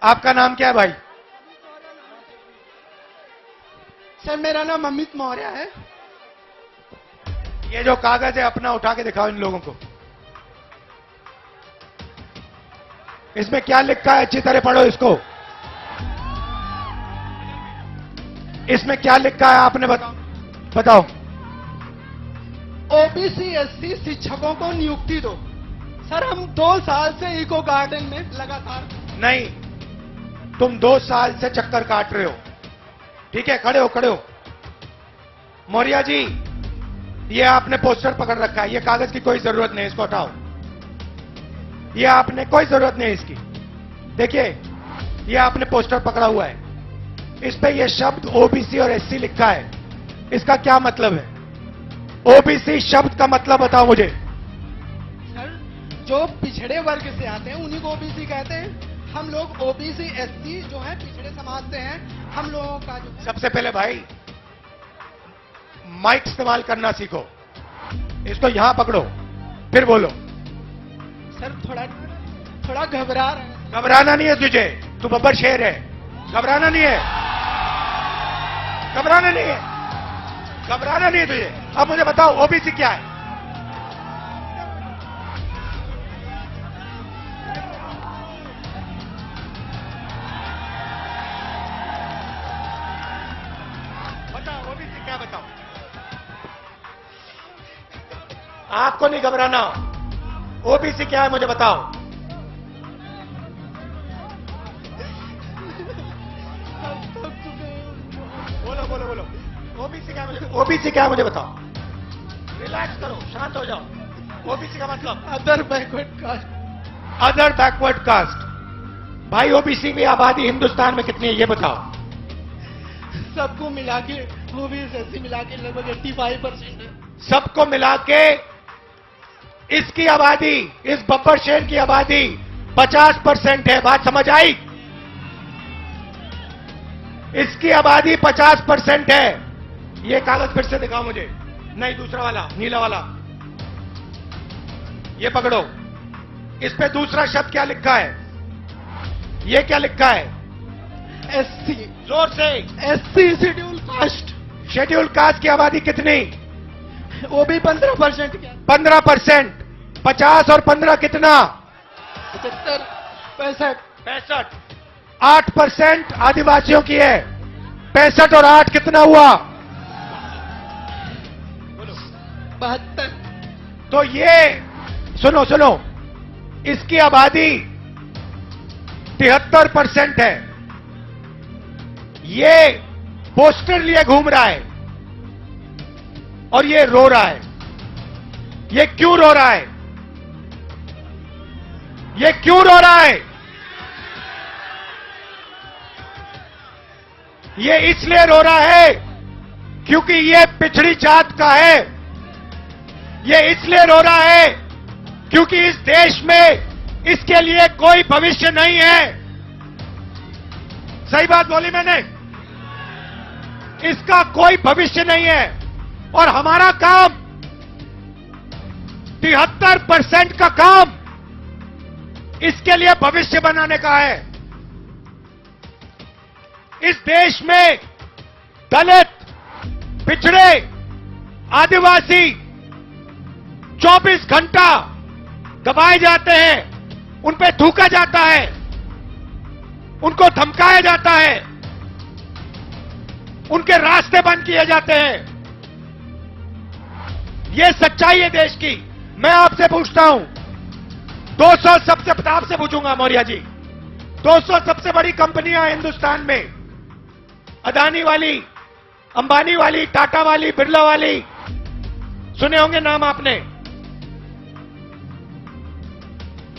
आपका नाम क्या है भाई? सर मेरा नाम अमित मौर्य है। ये जो कागज है अपना उठा के दिखाओ इन लोगों को। इसमें क्या लिखा है? अच्छी तरह पढ़ो इसको। इसमें क्या लिखा है आपने बताओ। ओबीसी एससी शिक्षकों को नियुक्ति दो। सर हम 2 साल से इको गार्डन में लगातार। नहीं, तुम 2 साल से चक्कर काट रहे हो। ठीक है, खड़े हो। मौर्य जी, ये आपने पोस्टर पकड़ रखा है, ये कागज की कोई जरूरत नहीं, इसको हटाओ। ये आपने कोई जरूरत नहीं इसकी। देखिए, ये आपने पोस्टर पकड़ा हुआ है, इस पे ये शब्द ओबीसी और एससी लिखा है। इसका क्या मतलब है? ओबीसी शब्द का मतलब बताओ मुझे। सर जो पिछड़े वर्ग से आते हैं उन्हीं को ओबीसी कहते हैं। हम लोग ओबीसी एससी जो है पिछड़े समाज से हैं। हम लोगों का जो सबसे पहले भाई माइक इस्तेमाल करना सीखो। इसको यहां पकड़ो, फिर बोलो। सर थोड़ा घबरा रहे हैं। घबराना नहीं है तुझे, तू बब्बर शेर है। घबराना नहीं है तुझे। अब मुझे बताओ ओबीसी क्या है? बताओ ओबीसी क्या, बताओ। आपको नहीं घबराना। ओबीसी क्या है मुझे बताओ। बोलो। ओबीसी क्या है मुझे बताओ। रिलैक्स करो, शांत हो जाओ। ओबीसी का मतलब other backward caste. Other backward caste. भाई ओबीसी की आबादी हिंदुस्तान में कितनी है ये बताओ। सबको मिला के ओबीसी एससी मिला के लगभग 85% है। सबको मिला के इसकी आबादी, इस बब्बर शेर की आबादी 50% है। बात समझ आई? इसकी आबादी 50% है। ये कागज फिर से दिखाओ मुझे। नहीं, दूसरा वाला, नीला वाला। ये पकड़ो। इस पे दूसरा शब्द क्या लिखा है? ये क्या लिखा है? एससी। जोर से। SC schedule caste. Schedule caste की आबादी कितनी? वो भी 15%। क्या 15%? 50 और 15 कितना? 75, 65। 65। 8% आदिवासियों की है। 65 और 8 कितना हुआ? 72। तो ये सुनो, इसकी आबादी 73% है। ये पोस्टर लिए घूम रहा है और ये रो रहा है। ये क्यों रो रहा है? ये क्यों रो रहा है? ये इसलिए रो रहा है क्योंकि ये पिछड़ी जात का है। ये इसलिए रो रहा है क्योंकि इस देश में इसके लिए कोई भविष्य नहीं है। सही बात बोली मैंने? इसका कोई भविष्य नहीं है और हमारा काम 73% का काम इसके लिए भविष्य बनाने का है। इस देश में दलित, पिछड़े, आदिवासी 24 घंटा दबाए जाते हैं, उन पे थूका जाता है, उनको धमकाया जाता है, उनके रास्ते बंद किए जाते हैं। यह सच्चाई है देश की। मैं आपसे पूछता हूं, 200 सबसे, आपसे पूछूंगा मौर्य जी, 200 सबसे बड़ी कंपनियां हिंदुस्तान में, अदानी वाली, अंबानी वाली, टाटा वाली, बिरला वाली, सुने होंगे नाम आपने।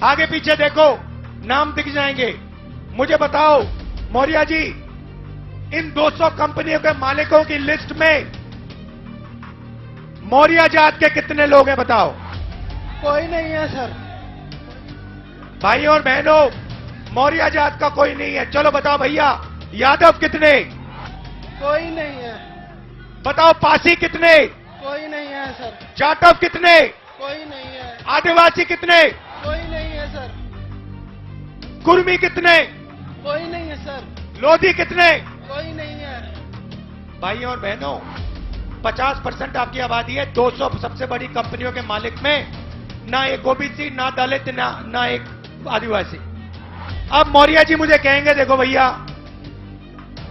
आगे पीछे देखो, नाम दिख जाएंगे। मुझे बताओ मौर्य जी, इन 200 कंपनियों के मालिकों की लिस्ट में मौर्य जात के कितने लोग हैं बताओ। कोई नहीं है सर। भाई और बहनों, मौर्य जात का कोई नहीं है। चलो बताओ भैया, यादव कितने? कोई नहीं है। बताओ पासी कितने? कोई नहीं है सर। जाटव कितने? कोई नहीं है। आदिवासी कितने? कोई नहीं है सर। कुर्मी कितने? कोई नहीं है सर, लोधी कितने? कोई नहीं है। भाइयों और बहनों, 50% आपकी आबादी है। 200 सबसे बड़ी कंपनियों के मालिक में ना एक ओबीसी, ना दलित, ना एक आदिवासी। अब मौर्य जी मुझे कहेंगे, देखो भैया,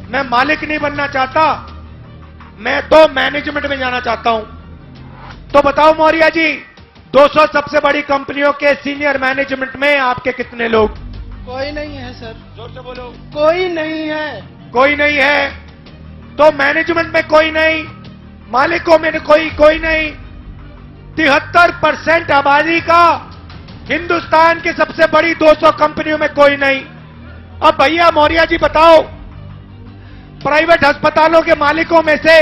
मैं मालिक नहीं बनना चाहता, मैं तो मैनेजमेंट में जाना चाहता हूं। तो बताओ मौर्य जी, 200 सबसे बड़ी कंपनियों के सीनियर मैनेजमेंट में आपके कितने लोग? कोई नहीं है सर। जोर से बोलो। कोई नहीं है। कोई नहीं है। तो मैनेजमेंट में कोई नहीं, मालिकों में कोई नहीं। 73% आबादी का हिंदुस्तान की सबसे बड़ी 200 कंपनियों में कोई नहीं। अब भैया मौर्य जी बताओ, प्राइवेट अस्पतालों के मालिकों में से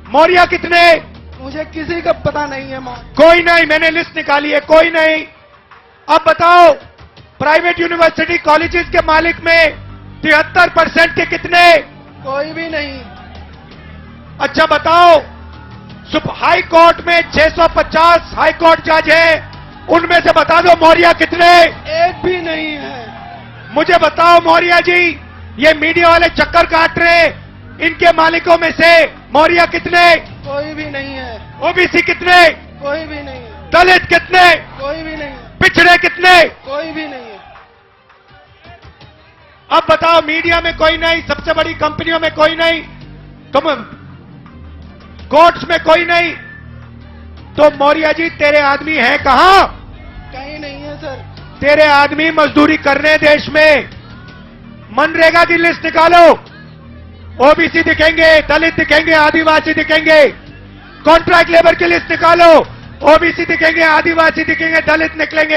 मौर्य कितने? मुझे किसी का पता नहीं है मौर्य। कोई नहीं, मैंने लिस्ट निकाली है, कोई नहीं। अब बताओ, प्राइवेट यूनिवर्सिटी कॉलेजेस के मालिक में 73% के कितने? कोई भी नहीं। अच्छा बताओ, हाई कोर्ट में 650 हाई कोर्ट जज हैं, उनमें से बता दो मौर्य कितने? एक भी नहीं है। मुझे बताओ मौर्य जी, ये मीडिया वाले चक्कर काट रहे, इनके मालिकों में से मौर्य कितने? कोई भी नहीं है। ओबीसी कितने? कोई भी नहीं है। दलित कितने? कोई भी नहीं है। पिछड़े कितने? कोई भी नहीं है। अब बताओ, मीडिया में कोई नहीं, सबसे बड़ी कंपनियों में कोई नहीं, तुम कोर्ट्स में कोई नहीं, तो मौर्य जी तेरे आदमी हैं कहां? कहीं नहीं है सर। तेरे आदमी मजदूरी कर रहे हैं देश में। मनरेगा की लिस्ट निकालो, ओबीसी दिखेंगे, दलित दिखेंगे, आदिवासी दिखेंगे। कॉन्ट्रैक्ट लेबर की लिस्ट निकालो, ओबीसी दिखेंगे, आदिवासी दिखेंगे, दलित निकलेंगे।